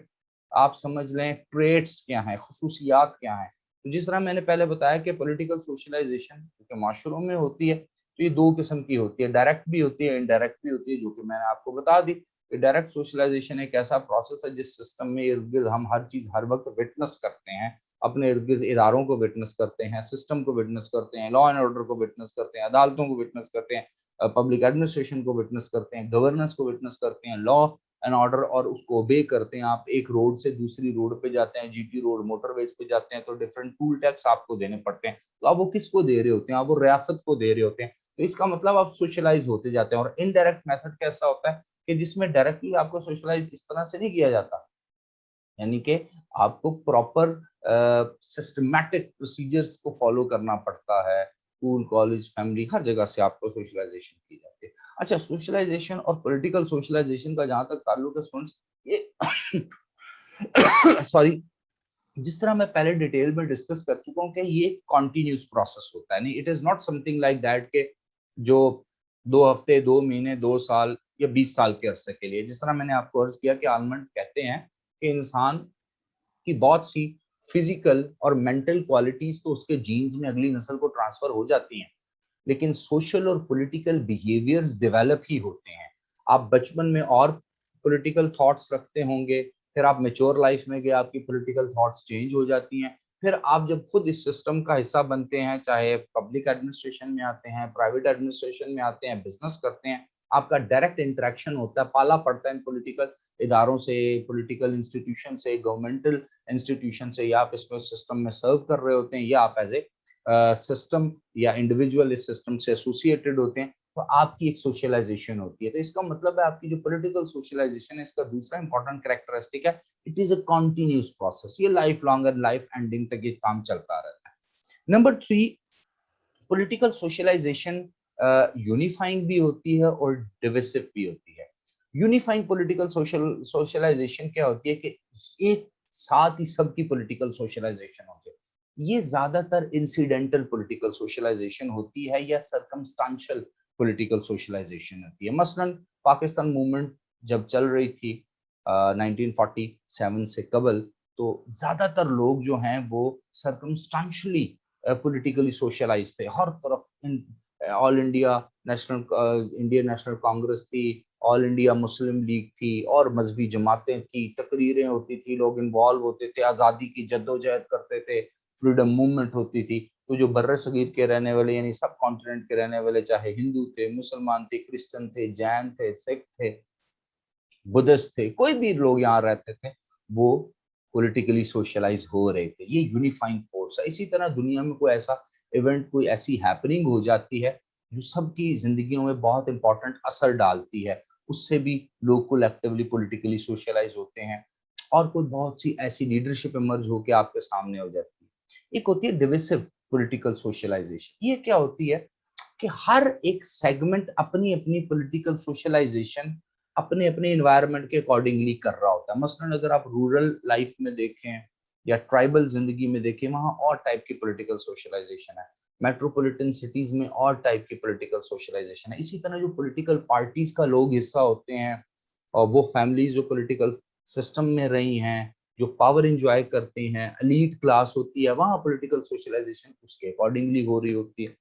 आप समझ लें ट्रेट्स क्या हैं, खसूसियात क्या हैं। तो जिस तरह मैंने पहले बताया कि पॉलिटिकल सोशलाइजेशन जो माशरों में होती है तो ये दो किस्म की होती है, डायरेक्ट भी होती है, इनडायरेक्ट भी होती है, जो कि मैंने आपको बता दी। डायरेक्ट सोशलाइजेशन एक ऐसा प्रोसेस है जिस सिस्टम में इर्द गिर्द हम हर चीज हर वक्त विटनेस करते हैं, अपने इर्द गिर्द इदारों को विटनेस करते हैं, सिस्टम को विटनेस करते हैं, लॉ एंड ऑर्डर को विटनेस करते हैं, अदालतों को विटनेस करते हैं, पब्लिक एडमिनिस्ट्रेशन को विटनेस करते हैं, गवर्नेंस को विटनेस करते हैं, लॉ एंड ऑर्डर और उसको ओबे करते हैं। आप एक रोड से दूसरी रोड पे जाते हैं, जीटी रोड मोटरवेज पे जाते हैं, तो डिफरेंट टूल टैक्स आपको देने पड़ते हैं। तो आप वो किसको दे रहे होते हैं? आप वो रियासत को दे रहे होते हैं। तो इसका मतलब आप सोशलाइज होते जाते हैं। और इनडायरेक्ट मेथड कैसा होता है कि जिसमें डायरेक्टली आपको सोशलाइज इस तरह से नहीं किया जाता, यानी कि आपको प्रॉपर सिस्टमैटिक प्रोसीजर्स को फॉलो करना पड़ता है। स्कूल, कॉलेज, फैमिली, हर जगह से आपको सोशलाइजेशन की जाती है। अच्छा, सोशलाइजेशन और पॉलिटिकल सोशलाइजेशन का जहां तक ताल्लुक है स्टूडेंट्स, ये सॉरी, जिस तरह मैं पहले डिटेल में डिस्कस कर चुका हूँ कि ये कॉन्टिन्यूस प्रोसेस होता है। नहीं, it is not something like that के जो 2 हफ्ते, 2 महीने, 2 साल या 20 साल के अरसे के लिए। जिस तरह मैंने आपको अर्ज किया कि आलमंड कहते हैं कि इंसान कि बहुत सी फिजिकल और मेंटल क्वालिटीज तो उसके जीन्स में अगली नस्ल को ट्रांसफर हो जाती हैं, लेकिन सोशल और पॉलिटिकल बिहेवियर्स डेवलप ही होते हैं। आप बचपन में और पॉलिटिकल थॉट्स रखते होंगे, फिर आप मेच्योर लाइफ में गए, आपकी पॉलिटिकल थॉट्स चेंज हो जाती हैं, फिर आप जब खुद इस सिस्टम का हिस्सा बनते हैं, चाहे पब्लिक एडमिनिस्ट्रेशन में आते हैं, प्राइवेट एडमिनिस्ट्रेशन में आते हैं, बिजनेस करते हैं, आपका डायरेक्ट इंटरेक्शन होता है, पाला पड़ता है इन पॉलिटिकल इदारों से, पॉलिटिकल इंस्टीट्यूशन से, गवर्नमेंटल इंस्टीट्यूशन से, या आप इसमें सिस्टम में सर्व कर रहे होते हैं, या आप एज ए सिस्टम या इंडिविजुअल इस सिस्टम से एसोसिएटेड होते हैं तो आपकी एक सोशलाइजेशन होती है। तो इसका मतलब है आपकी जो पॉलिटिकल सोशलाइजेशन है, इसका दूसरा इंपॉर्टेंट कैरेक्टरिस्टिक है, it is a continuous process. ये लाइफ लॉन्ग और लाइफ एंडिंग तक ये काम चलता रहता है। नंबर 3, पॉलिटिकल सोशलाइजेशन यूनिफाइंग भी होती है और डिविसिव भी होती है। यूनिफाइंग पॉलिटिकल सोशलाइजेशन क्या होती है कि एक साथ ही सबकी पॉलिटिकल सोशलाइजेशन होती है। ये ज्यादातर इंसिडेंटल पॉलिटिकल सोशलाइजेशन होती है या सर्कमस्टांशियल पॉलिटिकल सोशलाइजेशन होती है। मसलन पाकिस्तान मूवमेंट जब चल रही थी 1947 से कबल, तो ज्यादातर लोग जो हैं वो सर्कमस्टांशियली पॉलिटिकली सोशलाइज थे। हर तरफ all India Indian national Congress थी, ऑल इंडिया मुस्लिम लीग थी और मजहबी जमातें थी, तकरीरें होती थी, लोग इन्वॉल्व होते थे, आज़ादी की जद्दोजहद करते थे, फ्रीडम मूवमेंट होती थी। तो जो बर्रे सगीर के रहने वाले यानी सब कॉन्टिनेंट के रहने वाले, चाहे हिंदू थे, मुसलमान थे, क्रिश्चियन थे, जैन थे, सिख थे, बुद्धिस्ट थे, कोई भी लोग यहाँ रहते थे, वो पॉलिटिकली सोशलाइज हो रहे थे। ये यूनिफाइंग फोर्स है। इसी तरह दुनिया में कोई ऐसा इवेंट, कोई ऐसी हैपनिंग हो जाती है जो सबकी जिंदगियों में बहुत इंपॉर्टेंट असर डालती है, उससे भी लोग कलेक्टिवली पॉलिटिकली सोशलाइज होते हैं और कोई बहुत सी ऐसी लीडरशिप इमर्ज होकर आपके सामने हो जाती है। एक होती है डिविसिव पॉलिटिकल सोशलाइजेशन। ये क्या होती है कि हर एक सेगमेंट अपनी अपनी पॉलिटिकल सोशलाइजेशन अपने अपने इन्वायरमेंट के अकॉर्डिंगली कर रहा होता है। मसलन अगर आप रूरल लाइफ में देखें या ट्राइबल जिंदगी में देखें, वहां और टाइप की पॉलिटिकल सोशलाइजेशन है। मेट्रोपॉलिटन सिटीज में और टाइप की पॉलिटिकल सोशलाइजेशन है। इसी तरह जो पॉलिटिकल पार्टीज का लोग हिस्सा होते हैं और वो फैमिलीज जो पॉलिटिकल सिस्टम में रही हैं, जो पावर एंजॉय करते हैं, एलीट क्लास होती है, वहां पॉलिटिकल सोशलाइजेशन उसके अकॉर्डिंगली हो रही होती है।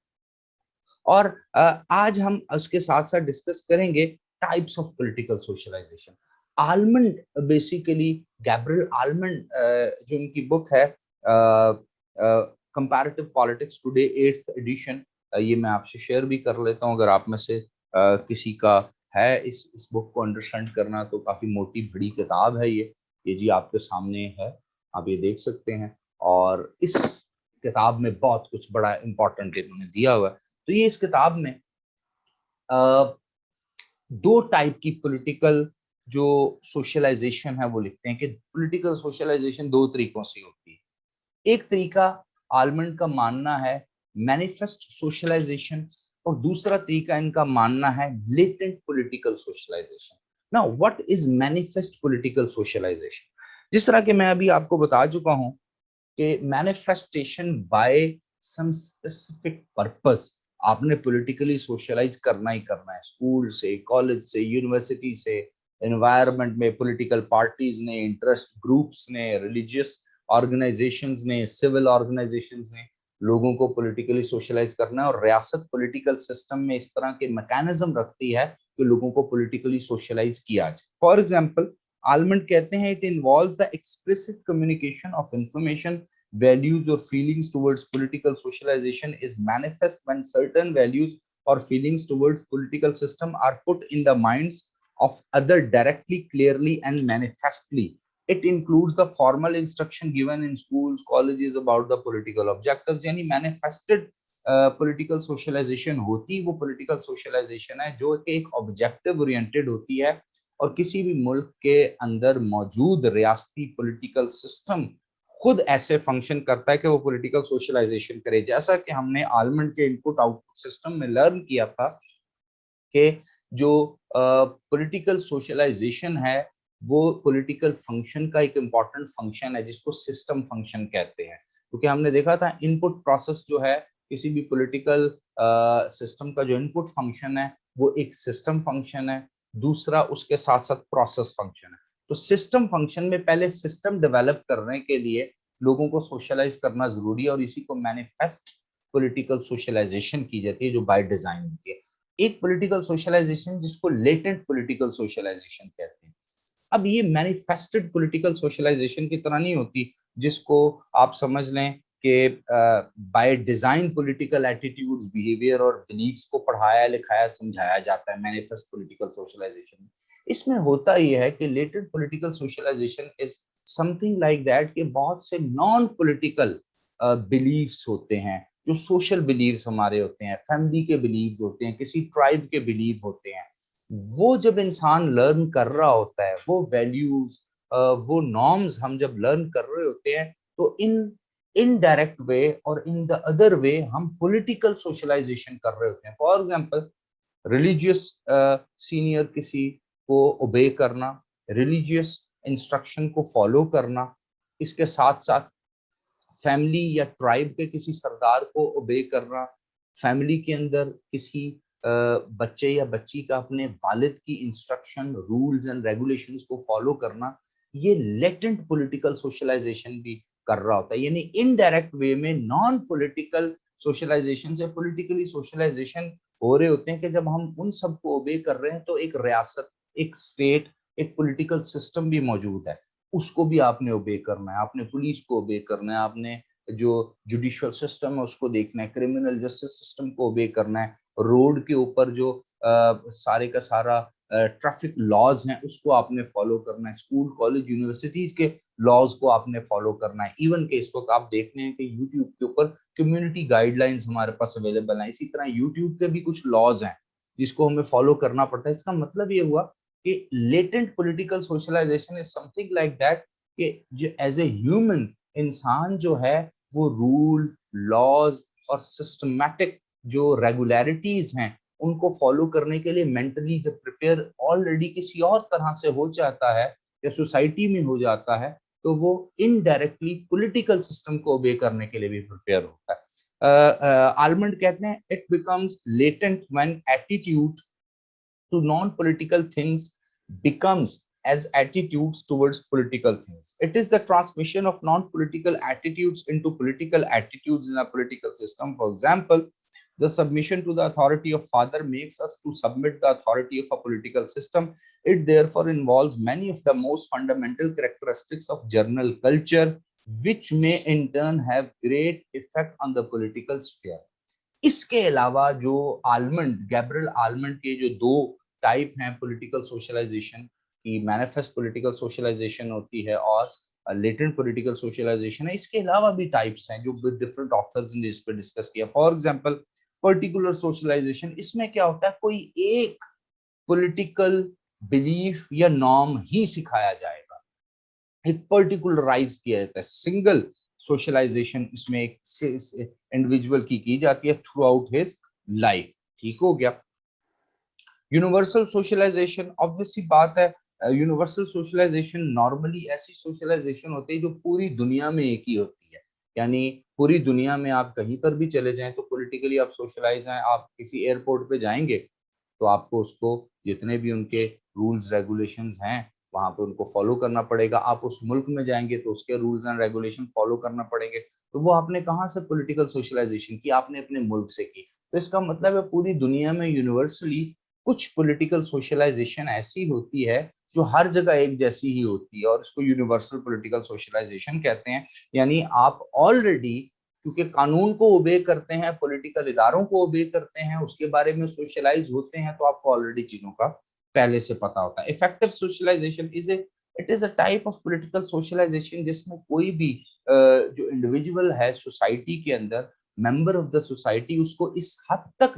और आज हम उसके साथ साथ डिस्कस करेंगे types of political socialization. Almond, basically Gabriel Almond, जो इनकी बुक है comparative politics today 8th addition, ये मैं आपसे शेयर भी कर लेता हूँ। अगर आप में से किसी का है इस बुक को अंडरस्टैंड करना, तो काफी मोटी बड़ी किताब है ये जी आपके सामने है, आप ये देख सकते हैं। और इस किताब में बहुत कुछ बड़ा इंपॉर्टेंट इन्होंने दिया हुआ है। तो ये इस किताब में दो टाइप की पॉलिटिकल जो सोशलाइजेशन है वो लिखते हैं कि पॉलिटिकल सोशलाइजेशन दो तरीकों से होती है। एक तरीका आलमंड का मानना है मैनिफेस्ट सोशलाइजेशन, और दूसरा तरीका इनका मानना है latent political socialization. Now what is manifest political socialization? जिस तरह के मैं अभी आपको बता चुका हूं कि manifestation by some specific purpose, आपने पॉलिटिकली सोशलाइज करना ही करना है। स्कूल से, कॉलेज से, यूनिवर्सिटी से, एनवायरनमेंट में पॉलिटिकल पार्टीज ने, इंटरेस्ट ग्रुप्स ने, रिलीजियस ऑर्गेनाइजेशंस ने, सिविल ऑर्गेनाइजेशंस ने लोगों को पॉलिटिकली सोशलाइज करना है। और रियासत पॉलिटिकल सिस्टम में इस तरह के मैकेनिज्म रखती है कि लोगों को पॉलिटिकली सोशलाइज किया जाए। फॉर एग्जाम्पल, आलमंड कहते हैं it involves the explicit communication of information, values or feelings towards political socialization is manifest when certain values or feelings towards political system are put in the minds of other directly, clearly and manifestly. It includes the formal instruction given in schools, colleges about the political objectives. यानी manifested political socialization होती, वो political socialization है जो कि एक objective oriented होती है और किसी भी मुल्क के अंदर मौजूद रियासती पॉलिटिकल सिस्टम खुद ऐसे फंक्शन करता है कि वो पॉलिटिकल सोशलाइजेशन करे। जैसा कि हमने आलमंड के इनपुट आउटपुट सिस्टम में लर्न किया था कि जो पॉलिटिकल सोशलाइजेशन है वो पॉलिटिकल फंक्शन का एक इम्पॉर्टेंट फंक्शन है जिसको सिस्टम फंक्शन कहते हैं। क्योंकि हमने देखा था इनपुट प्रोसेस जो है किसी भी पॉलिटिकल सिस्टम का, जो इनपुट फंक्शन है वो एक सिस्टम फंक्शन है, दूसरा उसके साथ साथ प्रोसेस फंक्शन है। तो सिस्टम फंक्शन में पहले सिस्टम डेवलप करने के लिए लोगों को सोशलाइज करना जरूरी है और इसी को मैनिफेस्ट पॉलिटिकल सोशलाइजेशन की जाती है जो बाय डिजाइन होती है। एक पॉलिटिकल सोशलाइजेशन जिसको लेटेंट पॉलिटिकल सोशलाइजेशन कहते हैं। अब ये मैनिफेस्टेड पॉलिटिकल सोशलाइजेशन की तरह नहीं होती जिसको आप समझ लें कि by design political attitudes, behaviour और बिलीफ्स को पढ़ाया लिखाया समझाया जाता है मैनिफेस्ट पॉलिटिकल सोशलाइजेशन में। इसमें होता यह है कि latent political socialization is something like that कि बहुत से नॉन पॉलिटिकल बिलीफ्स होते हैं, جو سوشل بلیوز ہمارے ہوتے ہیں, فیملی کے بلیوز ہوتے ہیں, کسی ٹرائب کے بلیو ہوتے ہیں, وہ جب انسان لرن کر رہا ہوتا ہے, وہ ویلیوز, وہ نارمز ہم جب لرن کر رہے ہوتے ہیں, تو ان ڈائریکٹ وے اور ان دا ادر وے ہم پولیٹیکل سوشلائزیشن کر رہے ہوتے ہیں. فار ایگزامپل, ریلیجیس سینئر کسی کو اوبے کرنا, ریلیجیس انسٹرکشن کو فالو کرنا, اس کے ساتھ ساتھ فیملی یا ٹرائب کے کسی سردار کو اوبے کرنا, فیملی کے اندر کسی بچے یا بچی کا اپنے والد کی انسٹرکشن, رولز اینڈ ریگولیشنز کو فالو کرنا, یہ لیٹنٹ پولیٹیکل سوشلائزیشن بھی کر رہا ہوتا ہے. یعنی انڈائریکٹ وے میں نان پولیٹیکل سوشلائزیشن سے پولیٹیکلی سوشلائزیشن ہو رہے ہوتے ہیں کہ جب ہم ان سب کو اوبے کر رہے ہیں تو ایک ریاست, ایک اسٹیٹ, ایک پولیٹیکل سسٹم بھی موجود ہے, اس کو بھی آپ نے اوبے کرنا ہے, آپ نے پولیس کو اوبے کرنا ہے, آپ نے جو جوڈیشل سسٹم ہے اس کو دیکھنا ہے, کرمنل جسٹس سسٹم کو اوبے کرنا ہے, روڈ کے اوپر جو سارے کا سارا ٹریفک لاز ہیں اس کو آپ نے فالو کرنا ہے, اسکول کالج یونیورسٹیز کے لاز کو آپ نے فالو کرنا ہے. ایون کہ اس وقت آپ دیکھ رہے ہیں کہ یوٹیوب کے اوپر کمیونٹی گائیڈ لائنز ہمارے پاس اویلیبل ہیں, اسی طرح یوٹیوب کے بھی کچھ لاز ہیں جس کو ہمیں فالو کرنا پڑتا ہے. اس کا مطلب یہ ہوا کہ latent political socialization is some thing like that کہ جو ایز اے ہیومن انسان جو ہے وہ رول, لاز اور سسٹمیٹک جو ریگولیرٹیز ہیں ان کو فالو کرنے کے لیے مینٹلی جب پریپیئر آلریڈی کسی اور طرح سے ہو جاتا ہے یا سوسائٹی میں ہو جاتا ہے تو وہ انڈائریکٹلی پولیٹیکل سسٹم کو اوبے کرنے کے لیے بھی پریپیئر ہوتا ہے. آلمنڈ کہتے ہیں it becomes latent when attitude to non-political things becomes as attitudes towards political things. It is the transmission of non-political attitudes into political attitudes in a political system. For example, the submission to the authority of father makes us to submit the authority of a political system. It therefore involves many of the most fundamental characteristics of journal culture, which may in turn have great effect on the political sphere. اس کے علاوہ جو گیبرل almond کے جو دو type ہیں political socialisation کی, manifest political socialisation ہوتی ہے اور لیٹنٹ پولیٹیکل سوشلائزیشن ہے, اس کے علاوہ بھی ٹائپس ہیں جو ڈفرنٹ آتھرز نے اس پہ ڈسکس کیا. فار ایگزامپل پرٹیکولر سوشلائزیشن, اس میں کیا ہوتا ہے کوئی ایک پولیٹیکل بلیف یا نارم ہی سکھایا جائے گا, ایک پرٹیکولرائز کیا جاتا ہے, سنگل سوشلائزیشن اس میں ایک انڈیویجول کی جاتی ہے تھرو آؤٹ ہز لائف. ٹھیک ہو گیا. یونیورسل سوشلائزیشن, obvious سی بات ہے, یونیورسل سوشلائزیشن نارملی ایسی سوشلائزیشن ہوتی ہے جو پوری دنیا میں ایک ہی ہوتی ہے. یعنی پوری دنیا میں آپ کہیں پر بھی چلے جائیں تو پولیٹیکلی آپ سوشلائز ہیں, آپ کسی ایئرپورٹ پہ جائیں گے تو آپ کو اس کو جتنے بھی ان کے رولز ریگولیشنز ہیں وہاں پہ ان کو فالو کرنا پڑے گا. آپ اس ملک میں جائیں گے تو اس کے رولز اینڈ ریگولیشن فالو کرنا پڑیں گے. تو وہ آپ نے کہاں سے پولیٹیکل سوشلائزیشن کی, آپ نے اپنے ملک سے کی. تو اس کا مطلب ہے پوری دنیا میں یونیورسلی کچھ پولیٹیکل سوشلائزیشن ایسی ہوتی ہے جو ہر جگہ ایک جیسی ہی ہوتی ہے اور اس کو یونیورسل پولیٹیکل سوشلائزیشن کہتے ہیں. یعنی آپ آلریڈی کیونکہ قانون کو اوبے کرتے ہیں, پولیٹیکل اداروں کو اوبے کرتے ہیں, اس کے بارے میں سوشلائز ہوتے ہیں, تو آپ کو آلریڈی چیزوں کا پہلے سے پتا ہوتا ہے. Affective socialization it is a type of political socialization جس میں کوئی بھی جو انڈیویجول ہے سوسائٹی کے اندر, ممبر آف دا سوسائٹی, اس کو اس حد تک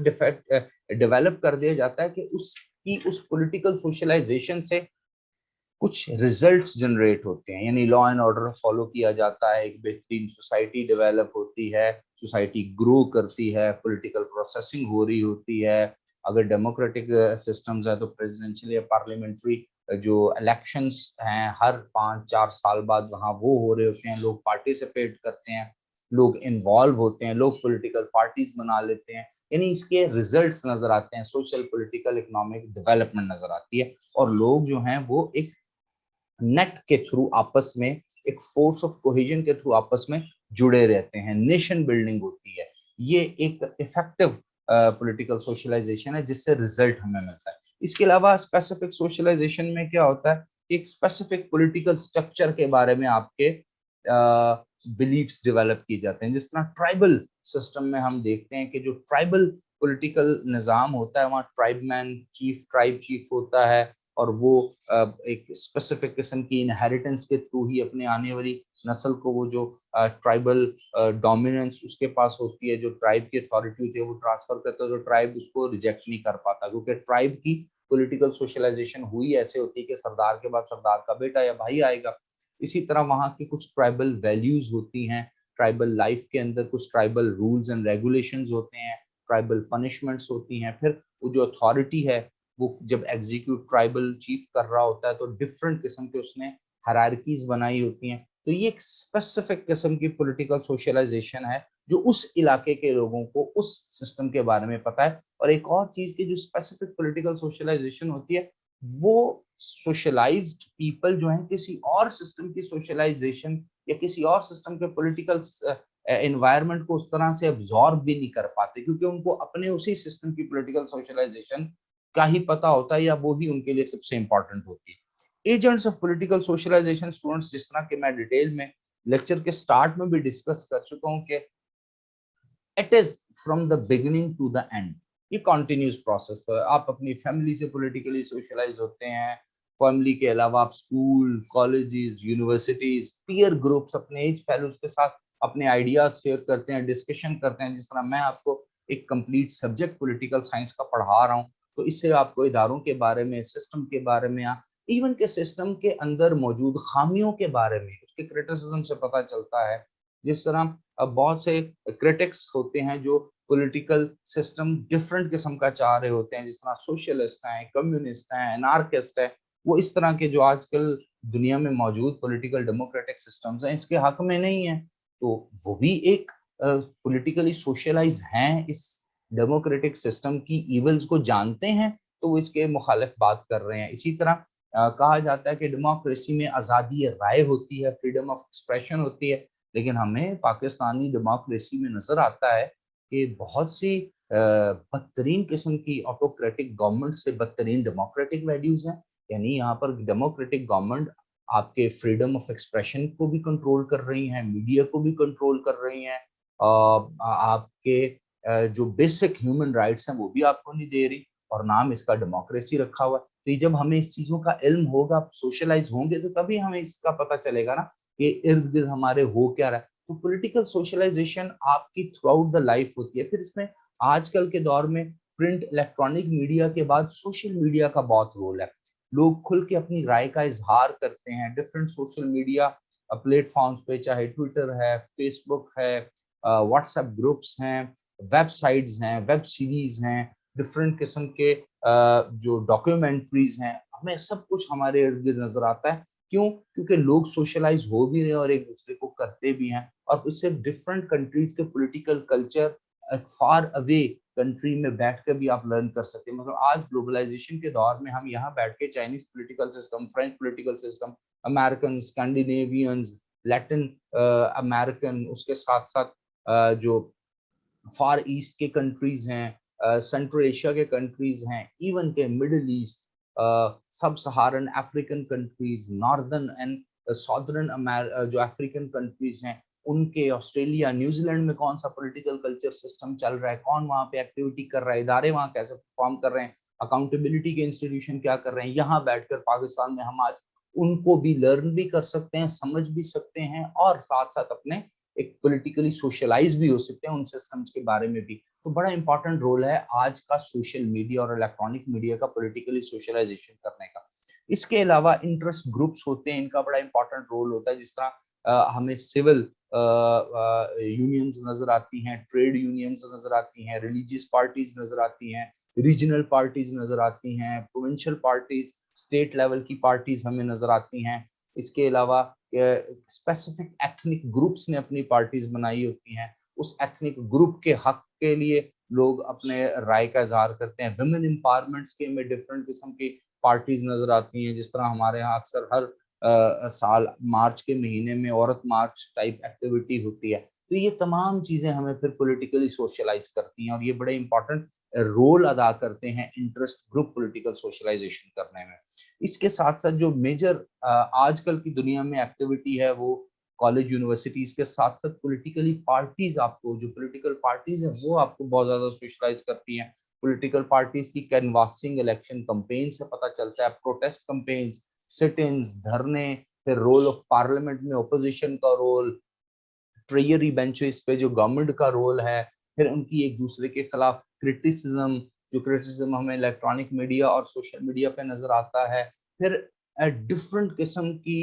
ڈیولپ کر دیا جاتا ہے کہ اس کی اس پولیٹیکل سوشلائزیشن سے کچھ ریزلٹس جنریٹ ہوتے ہیں. یعنی لا اینڈ آرڈر فالو کیا جاتا ہے, ایک بہترین سوسائٹی ڈیولپ ہوتی ہے, سوسائٹی گرو کرتی ہے, پولیٹیکل پروسیسنگ ہو رہی ہوتی ہے. اگر ڈیموکریٹک سسٹمز ہیں تو پریزیڈنشیل یا پارلیمنٹری جو الیکشنز ہیں ہر 5-4 سال بعد وہاں وہ ہو رہے ہوتے ہیں, لوگ پارٹیسپیٹ کرتے ہیں, لوگ انوالو ہوتے ہیں, لوگ پولیٹیکل پارٹیز بنا لیتے ہیں. یعنی اس کے ریزلٹس نظر آتے ہیں, سوشل پولیٹیکل اکنامک ڈیولپمنٹ نظر آتی ہے, اور لوگ جو ہیں وہ ایک نیٹ کے تھرو آپس میں, ایک فورس آف کوہیجن کے تھرو آپس میں جڑے رہتے ہیں, نیشن بلڈنگ ہوتی ہے. یہ ایک افیکٹو پولیٹیکل سوشلائزیشن ہے جس سے ریزلٹ ہمیں ملتا ہے. اس کے علاوہ اسپیسیفک سوشلائزیشن میں کیا ہوتا ہے, ایک اسپیسیفک پولیٹیکل سٹرکچر کے بارے میں آپ کے بلیفس ڈیولپ کیے جاتے ہیں. جس طرح ٹرائبل سسٹم میں ہم دیکھتے ہیں کہ جو ٹرائبل پولیٹیکل نظام ہوتا ہے وہاں ٹرائب مین چیف, ٹرائب چیف ہوتا ہے, اور وہ ایک اسپیسیفک قسم کی انہیریٹنس کے تھرو ہی اپنے آنے والی نسل کو وہ جو ٹرائبل ڈومیننس اس کے پاس ہوتی ہے، جو ٹرائب کی اتھارٹی ہوتی ہے وہ ٹرانسفر کرتا ہے، جو ٹرائب اس کو ریجیکٹ نہیں کر پاتا، کیونکہ ٹرائب کی پولیٹیکل سوشلائزیشن ہوئی ایسے ہوتی ہے کہ سردار کے بعد سردار کا بیٹا یا بھائی آئے گا. اسی طرح وہاں کی کچھ ٹرائبل ویلیوز ہوتی ہیں، ٹرائبل لائف کے اندر کچھ ٹرائبل رولز اینڈ ریگولیشنز ہوتے ہیں، ٹرائبل پنشمنٹس ہوتی ہیں. پھر وہ جو اتھارٹی ہے وہ جب ایگزیکیوٹ ٹرائبل چیف کر رہا ہوتا ہے تو ڈفرنٹ قسم کے اس نے ہرارکیز بنائی ہوتی ہیں. تو یہ ایک اسپیسیفک قسم کی پولیٹیکل سوشلائزیشن ہے جو اس علاقے کے لوگوں کو اس سسٹم کے بارے میں پتا ہے. اور ایک اور چیز کی جو اسپیسیفک پولیٹیکل سوشلائزیشن ہوتی ہے وہ سوشلائزڈ پیپل جو ہیں کسی اور سسٹم کی سوشلائزیشن یا کسی اور سسٹم کے پولیٹیکل انوائرمنٹ کو اس طرح سے ابزارب بھی نہیں کر پاتے، کیونکہ ان کو اپنے اسی سسٹم کی پولیٹیکل سوشلائزیشن کا ہی پتا ہوتا ہے یا وہی ان کے لیے سب سے امپورٹنٹ ہوتی ہے. Agents of political socialization students, جس طرح کہ میں ڈیٹیل میں لیکچر کے سٹارٹ میں بھی ڈسکس کر چکا ہوں کہ it is from the beginning to the end, یہ کنٹینیوس پروسیس ہے. آپ اپنی فیملی سے پولیٹیکلی سوشلائز ہوتے ہیں، فیملی کے علاوہ آپ school, colleges, universities, peer groups, اپنے ایج فیلوز کے ساتھ اپنے آئیڈیاز شیئر کرتے ہیں، ڈسکشن کرتے ہیں. جس طرح میں آپ کو ایک کمپلیٹ سبجیکٹ پولیٹیکل سائنس کا پڑھا رہا ہوں تو اس سے آپ کو اداروں کے بارے میں، سسٹم کے بارے میں، ایون کہ سسٹم کے اندر موجود خامیوں کے بارے میں، اس کے کرٹیسزم سے پتہ چلتا ہے. جس طرح بہت سے کرٹکس ہوتے ہیں جو پولیٹیکل سسٹم ڈفرنٹ قسم کا چاہ رہے ہوتے ہیں، جس طرح سوشلسٹ ہیں، کمیونسٹ ہیں، انارکسٹ ہیں، وہ اس طرح کے جو آج کل دنیا میں موجود پولیٹیکل ڈیموکریٹک سسٹمز ہیں اس کے حق میں نہیں ہیں. تو وہ بھی ایک پولیٹیکلی سوشلائز ہیں، اس ڈیموکریٹک سسٹم کی ایولز کو جانتے ہیں تو وہ اس کے مخالف بات کر رہے ہیں. اسی طرح کہا جاتا ہے کہ ڈیموکریسی میں آزادی رائے ہوتی ہے، فریڈم آف ایکسپریشن ہوتی ہے، لیکن ہمیں پاکستانی ڈیموکریسی میں نظر آتا ہے کہ بہت سی بدترین قسم کی آٹوکریٹک گورنمنٹ سے بدترین ڈیموکریٹک ویلیوز ہیں. یعنی یہاں پر ڈیموکریٹک گورنمنٹ آپ کے فریڈم آف ایکسپریشن کو بھی کنٹرول کر رہی ہیں، میڈیا کو بھی کنٹرول کر رہی ہیں، آپ کے جو بیسک ہیومن رائٹس ہیں وہ بھی آپ کو نہیں دے رہی، اور نام اس کا ڈیموکریسی رکھا ہوا ہے. تو یہ جب ہمیں اس چیزوں کا علم ہوگا، سوشلائز ہوں گے، تو تبھی ہمیں اس کا پتہ چلے گا نا کہ ارد گرد ہمارے ہو کیا رہا ہے. تو پولیٹیکل سوشلائزیشن آپ کی تھرو آؤٹ دا لائف ہوتی ہے. پھر اس میں آج کل کے دور میں پرنٹ الیکٹرانک میڈیا کے بعد سوشل میڈیا کا بہت رول ہے. لوگ کھل کے اپنی رائے کا اظہار کرتے ہیں different social media platforms پہ، چاہے ٹویٹر ہے، فیس بک ہے، واٹس ایپ گروپس ہیں، ویب سائٹس ہیں، ویب سیریز ہیں، ڈفرینٹ قسم کے جو ڈاکیومنٹریز ہیں، ہمیں سب کچھ ہمارے ارد گرد نظر آتا ہے. کیوں؟ کیونکہ لوگ سوشلائز ہو بھی رہے ہیں اور ایک دوسرے کو کرتے بھی ہیں، اور اس سے ڈفرینٹ کنٹریز کے political culture far away country میں بیٹھ کے بھی آپ لرن کر سکتے ہیں. مطلب آج گلوبلائزیشن کے دور میں ہم یہاں بیٹھ کے Chinese political system, French political system, American, Scandinavians, Latin American, اس کے ساتھ ساتھ جو فار ایسٹ کے کنٹریز ہیں، سینٹرل ایشیا کے کنٹریز ہیں، ایون کہ middle east, sub Saharan African countries, northern and southern جو افریقن کنٹریز ہیں، ان کے آسٹریلیا، نیوزی لینڈ میں کون سا پولیٹیکل کلچر سسٹم چل رہا ہے، کون وہاں پہ ایکٹیویٹی کر رہا ہے، ادارے وہاں کیسے پرفارم کر رہے ہیں، اکاؤنٹیبلٹی کے انسٹیٹیوشن کیا کر رہے ہیں. یہاں بیٹھ کر پاکستان میں ہم آج ان کو بھی لرن بھی کر سکتے ہیں، سمجھ بھی سکتے ہیں، اور ساتھ ساتھ اپنے ایک پولیٹیکلی سوشلائز بھی ہو سکتے ہیں ان سسٹمز کے بارے میں بھی. تو بڑا امپورٹنٹ رول ہے آج کا سوشل میڈیا اور الیکٹرانک میڈیا کا پولیٹیکلی سوشلائزیشن کرنے کا. اس کے علاوہ انٹرسٹ گروپس ہوتے ہیں، ان کا بڑا امپورٹنٹ رول ہوتا ہے. جس طرح ہمیں سول یونینز نظر آتی ہیں، ٹریڈ یونینز نظر آتی ہیں، ریلیجیس پارٹیز نظر آتی ہیں، ریجنل پارٹیز نظر آتی ہیں، پروونشل پارٹیز، اسٹیٹ لیول کی پارٹیز ہمیں نظر آتی ہیں. اس کے علاوہ اسپیسیفک ایتھنک گروپس نے اپنی پارٹیز بنائی ہوتی ہیں، اس ایتھنک گروپ کے حق کے لیے لوگ اپنے رائے کا اظہار کرتے ہیں. ویمن امپاورمنٹس کے میں ڈفرینٹ قسم کی پارٹیز نظر آتی ہیں. جس طرح ہمارے ہاں اکثر ہر سال مارچ کے مہینے میں عورت مارچ ٹائپ ایکٹیویٹی ہوتی ہے. تو یہ تمام چیزیں ہمیں پھر پولیٹیکلی سوشلائز کرتی ہیں، اور یہ بڑے امپورٹنٹ رول ادا کرتے ہیں انٹرسٹ گروپ پولیٹیکل سوشلائزیشن کرنے میں. اس کے ساتھ ساتھ جو میجر آج کل کی دنیا میں ایکٹیویٹی ہے وہ کالج یونیورسٹیز کے ساتھ ساتھ پولیٹیکلی پارٹیز، آپ کو جو پولیٹیکل پارٹیز ہیں وہ آپ کو بہت زیادہ سوشلائز کرتی ہیں. پولیٹیکل پارٹیز کی کینواسنگ الیکشن کمپین سے پتہ چلتا ہے، پروٹیسٹ کمپینز، سٹ انز، دھرنے، پھر رول آف پارلیمنٹ میں اپوزیشن کا رول، ٹریئری بینچز پہ جو گورنمنٹ کا رول ہے، پھر ان کی ایک دوسرے کے خلاف کرٹیسزم، جو کرٹیسزم ہمیں الیکٹرانک میڈیا اور سوشل میڈیا پہ نظر آتا ہے، پھر ڈفرنٹ قسم کی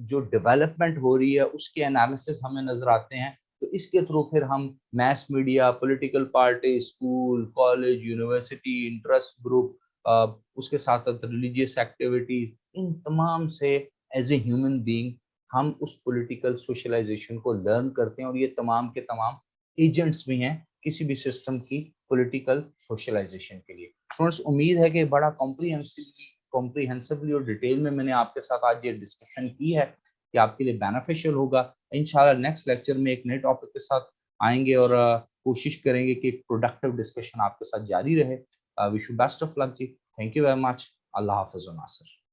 جو ڈیولپمنٹ ہو رہی ہے اس کے انالیسس ہمیں نظر آتے ہیں. تو اس کے تھرو پھر ہم mass media, political party, school, college, university, interest group, اس کے ساتھ ساتھ ریلیجیس ایکٹیویٹیز، ان تمام سے ایز اے ہیومن بینگ ہم اس پولیٹیکل سوشلائزیشن کو لرن کرتے ہیں، اور یہ تمام کے تمام ایجنٹس بھی ہیں کسی بھی سسٹم کی پولیٹیکل سوشلائزیشن کے لیے. اسٹوڈنٹس، امید ہے کہ بڑا کمپریہنسولی اور ڈیٹیل میں نے آپ کے ساتھ آج یہ ڈسکشن کی ہے کہ آپ کے لیے بینیفیشیل ہوگا. انشاءاللہ نیکسٹ لیکچر میں ایک نئے ٹاپک کے ساتھ آئیں گے اور کوشش کریں گے کہ ایک پروڈکٹیو ڈسکشن آپ کے ساتھ جاری رہے. Wish you best of luck جی. Thank you very much. اللہ حافظ و ناصر.